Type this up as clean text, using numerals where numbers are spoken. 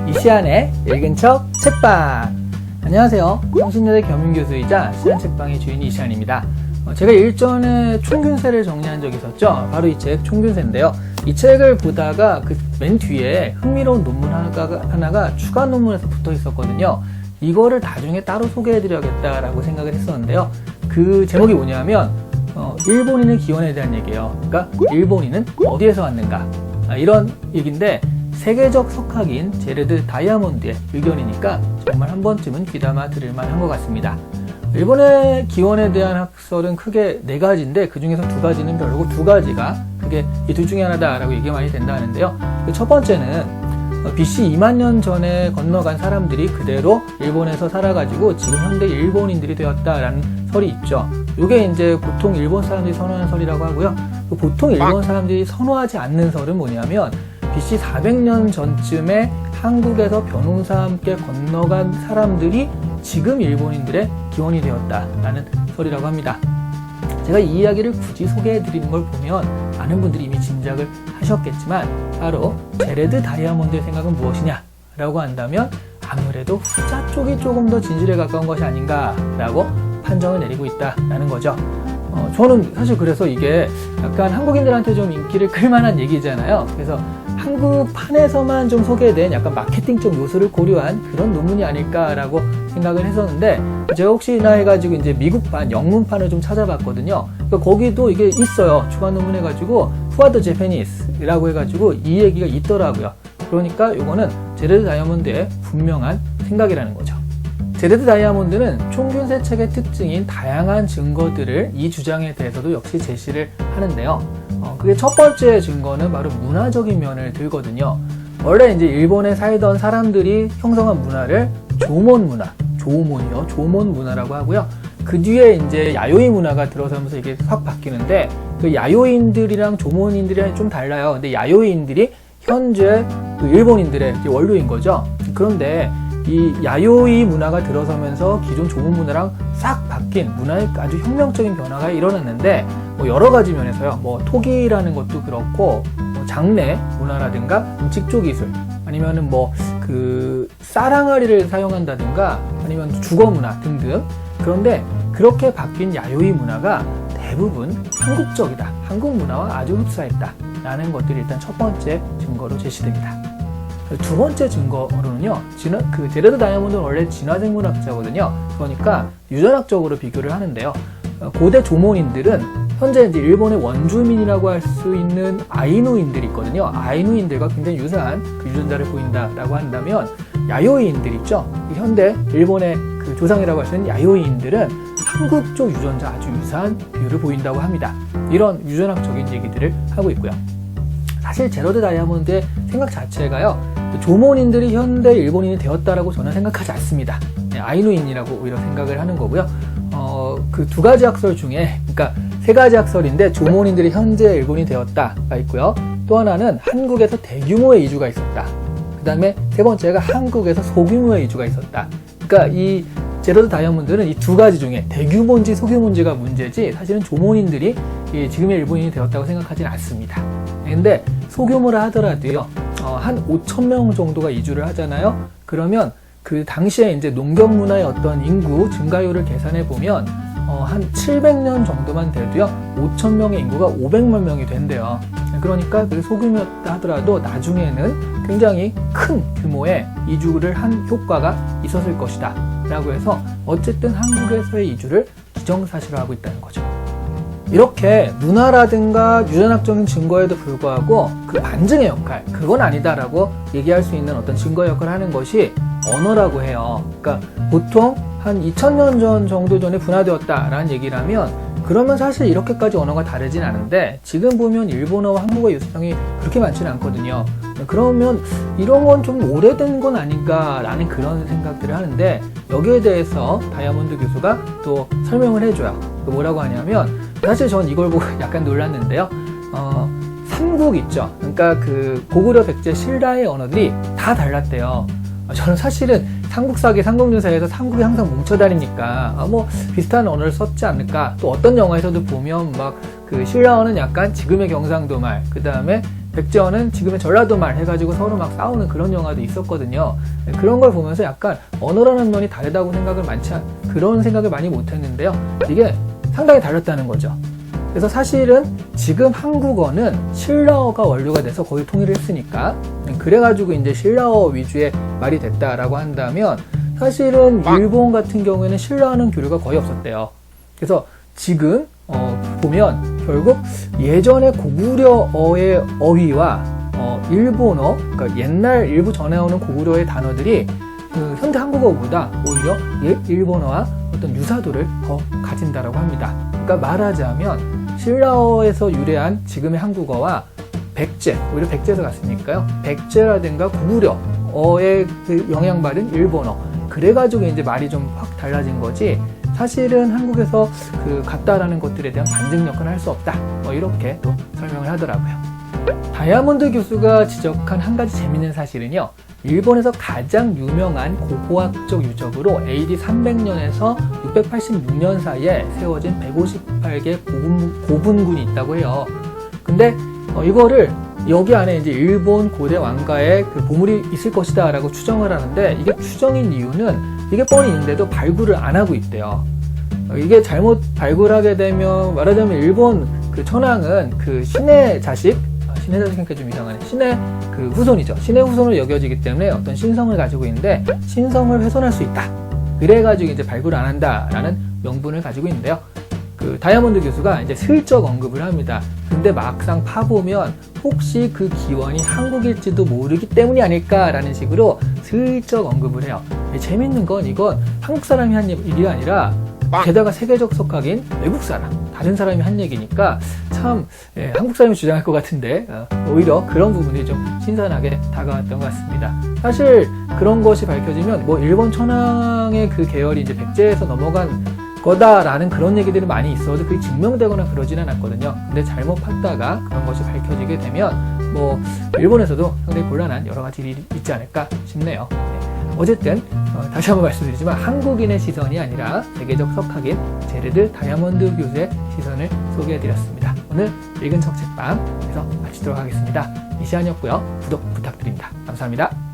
이시안의 읽은 척 책방. 안녕하세요. 성신여대 겸임교수이자 시안책방의 주인 이시안입니다. 제가 일전에 총균세를 정리한 적이 있었죠. 바로 이 책 총균세인데요. 이 책을 보다가 그 맨 뒤에 흥미로운 논문 하나가 추가 논문에서 붙어 있었거든요. 이거를 나중에 따로 소개해드려야겠다라고 생각을 했었는데요. 그 제목이 뭐냐면 일본인의 기원에 대한 얘기예요. 그러니까 일본인은 어디에서 왔는가, 이런 얘기인데 세계적 석학인 제레드 다이아몬드의 의견이니까 정말 한 번쯤은 귀담아 들을 만한 것 같습니다. 일본의 기원에 대한 학설은 크게 4가지인데 그 중에서 2가지는 별로고 2가지가 그게 이 둘 중에 하나다라고 얘기가 많이 된다 하는데요. 첫 번째는 BC 2만 년 전에 건너간 사람들이 그대로 일본에서 살아가지고 지금 현대 일본인들이 되었다라는 설이 있죠. 이게 이제 보통 일본 사람들이 선호하는 설이라고 하고요. 보통 일본 사람들이 선호하지 않는 설은 뭐냐면 BC 400년 전쯤에 한국에서 변호사와 함께 건너간 사람들이 지금 일본인들의 기원이 되었다라는 설이라고 합니다. 제가 이 이야기를 굳이 소개해드리는 걸 보면 많은 분들이 이미 짐작을 하셨겠지만 바로 제레드 다이아몬드의 생각은 무엇이냐라고 한다면 아무래도 후자 쪽이 조금 더 진실에 가까운 것이 아닌가라고 판정을 내리고 있다라는 거죠. 저는 사실 그래서 이게 약간 한국인들한테 좀 인기를 끌만한 얘기잖아요. 그래서 한국판에서만 좀 소개된 약간 마케팅적 요소를 고려한 그런 논문이 아닐까라고 생각을 했었는데, 제가 혹시나 해가지고 이제 미국판, 영문판을 좀 찾아봤거든요. 그러니까 거기도 이게 있어요. 추가 논문 해가지고 Who are the Japanese라고 해가지고 이 얘기가 있더라고요. 그러니까 이거는 제레드 다이아몬드의 분명한 생각이라는 거죠. 제레드 다이아몬드는 총균세 책의 특징인 다양한 증거들을 이 주장에 대해서도 역시 제시를 하는데요. 그게 첫 번째 증거는 바로 문화적인 면을 들거든요. 원래 이제 일본에 살던 사람들이 형성한 문화를 조몬 문화, 조몬 문화라고 하고요. 그 뒤에 이제 야요이 문화가 들어서면서 이게 확 바뀌는데, 그 야요인들이랑 조몬인들이랑 좀 달라요. 근데 야요인들이 현재 그 일본인들의 원료인 거죠. 그런데 이 야요이 문화가 들어서면서 기존 조몬 문화랑 싹 바뀐 문화의 아주 혁명적인 변화가 일어났는데, 여러 가지 면에서요. 토기라는 것도 그렇고, 장례 문화라든가 직조 기술, 아니면은 쌀항아리를 사용한다든가, 아니면 주거 문화 등등. 그런데 그렇게 바뀐 야요이 문화가 대부분 한국적이다, 한국 문화와 아주 흡사했다라는 것들이 일단 첫 번째 증거로 제시됩니다. 두 번째 증거로는요, 제레드 다이아몬드는 원래 진화생물학자거든요. 그러니까 유전학적으로 비교를 하는데요. 고대 조몬인들은 현재 이제 일본의 원주민이라고 할 수 있는 아이누인들이 있거든요. 아이누인들과 굉장히 유사한 그 유전자를 보인다라고 한다면, 야요이인들 있죠. 현대 일본의 그 조상이라고 할 수 있는 야요이인들은 한국 쪽 유전자 아주 유사한 비율을 보인다고 합니다. 이런 유전학적인 얘기들을 하고 있고요. 사실 제레드 다이아몬드의 생각 자체가요, 조몬인들이 현대 일본인이 되었다라고 저는 생각하지 않습니다. 아이누인이라고 오히려 생각을 하는 거고요. 그 2가지 학설 중에, 그러니까 3가지 학설인데, 조몬인들이 현재 일본인이 되었다가 있고요. 또 하나는 한국에서 대규모의 이주가 있었다. 그 다음에 3번째가 한국에서 소규모의 이주가 있었다. 그러니까 이 제레드 다이아몬드는 이 2가지 중에 대규모인지 소규모인지가 문제지, 사실은 조몬인들이 지금의 일본인이 되었다고 생각하지는 않습니다. 근데 소규모라 하더라도요, 한 5,000명 정도가 이주를 하잖아요. 그러면 그 당시에 이제 농경 문화의 어떤 인구 증가율을 계산해 보면 한 700년 정도만 돼도요, 5,000명의 인구가 500만 명이 된대요. 그러니까 그게 소규모였다 하더라도 나중에는 굉장히 큰 규모의 이주를 한 효과가 있었을 것이다 라고 해서 어쨌든 한국에서의 이주를 기정사실화하고 있다는 거죠. 이렇게 문화라든가 유전학적인 증거에도 불구하고 그 안증의 역할, 그건 아니다라고 얘기할 수 있는 어떤 증거 역할을 하는 것이 언어라고 해요. 그러니까 보통 한 2000년 전 정도 전에 분화되었다라는 얘기라면, 그러면 사실 이렇게까지 언어가 다르진 않은데, 지금 보면 일본어와 한국어 유사성이 그렇게 많지는 않거든요. 그러면 이런 건 좀 오래된 건 아닌가라는 그런 생각들을 하는데, 여기에 대해서 다이아몬드 교수가 또 설명을 해줘요. 뭐라고 하냐면, 사실 전 이걸 보고 약간 놀랐는데요. 삼국 있죠. 그러니까 그 고구려, 백제, 신라의 언어들이 다 달랐대요. 저는 사실은 삼국사기, 삼국유사에서 삼국이 항상 뭉쳐다니니까 비슷한 언어를 썼지 않을까. 또 어떤 영화에서도 보면 그 신라어는 약간 지금의 경상도 말, 그 다음에 백제어는 지금의 전라도말 해가지고 서로 막 싸우는 그런 영화도 있었거든요. 그런 걸 보면서 약간 언어라는 면이 다르다고 그런 생각을 많이 못했는데요. 이게 상당히 달랐다는 거죠. 그래서 사실은 지금 한국어는 신라어가 원료가 돼서 거의 통일을 했으니까, 그래가지고 이제 신라어 위주의 말이 됐다라고 한다면, 사실은 일본 같은 경우에는 신라어는 교류가 거의 없었대요. 그래서 지금 보면 결국 예전에 고구려어의 어휘와 일본어, 그러니까 옛날 일부 전해오는 고구려의 단어들이 그 현대 한국어보다 오히려 일본어와 어떤 유사도를 더 가진다라고 합니다. 그러니까 말하자면 신라어에서 유래한 지금의 한국어와 오히려 백제에서 갔으니까요. 백제라든가 고구려어의 그 영향받은 일본어, 그래가지고 이제 말이 좀 확 달라진 거지, 사실은 한국에서 그 같다라는 것들에 대한 반증력은 할 수 없다. 이렇게 또 설명을 하더라고요. 다이아몬드 교수가 지적한 한 가지 재밌는 사실은요, 일본에서 가장 유명한 고고학적 유적으로 AD 300년에서 686년 사이에 세워진 158개 고분군이 있다고 해요. 근데 이거를 여기 안에 이제 일본 고대 왕가의 그 보물이 있을 것이다 라고 추정을 하는데, 이게 추정인 이유는 이게 뻔히 있는데도 발굴을 안 하고 있대요. 이게 잘못 발굴하게 되면, 말하자면 일본 그 천황은 그 신의 자식이니까 좀 이상하네. 신의 그 후손이죠. 신의 후손으로 여겨지기 때문에 어떤 신성을 가지고 있는데, 신성을 훼손할 수 있다. 그래가지고 이제 발굴을 안 한다라는 명분을 가지고 있는데요. 그 다이아몬드 교수가 이제 슬쩍 언급을 합니다. 근데 막상 파보면 혹시 그 기원이 한국일지도 모르기 때문이 아닐까라는 식으로 슬쩍 언급을 해요. 재밌는 건 이건 한국 사람이 한 일이 아니라 게다가 세계적 석학인 외국 사람, 다른 사람이 한 얘기니까 참 한국 사람이 주장할 것 같은데 오히려 그런 부분이 좀 신선하게 다가왔던 것 같습니다. 사실 그런 것이 밝혀지면 뭐 일본 천황의 그 계열이 이제 백제에서 넘어간 거다라는 그런 얘기들이 많이 있어도 그게 증명되거나 그러진 않았거든요. 근데 잘못 팠다가 그런 것이 밝혀지게 되면 뭐 일본에서도 상당히 곤란한 여러 가지 일이 있지 않을까 싶네요. 어쨌든 다시 한번 말씀드리지만 한국인의 시선이 아니라 세계적 석학인 제르드 다이아몬드 교수의 시선을 소개해드렸습니다. 오늘 읽은 척 책방에서 마치도록 하겠습니다. 이 시간이었고요. 구독 부탁드립니다. 감사합니다.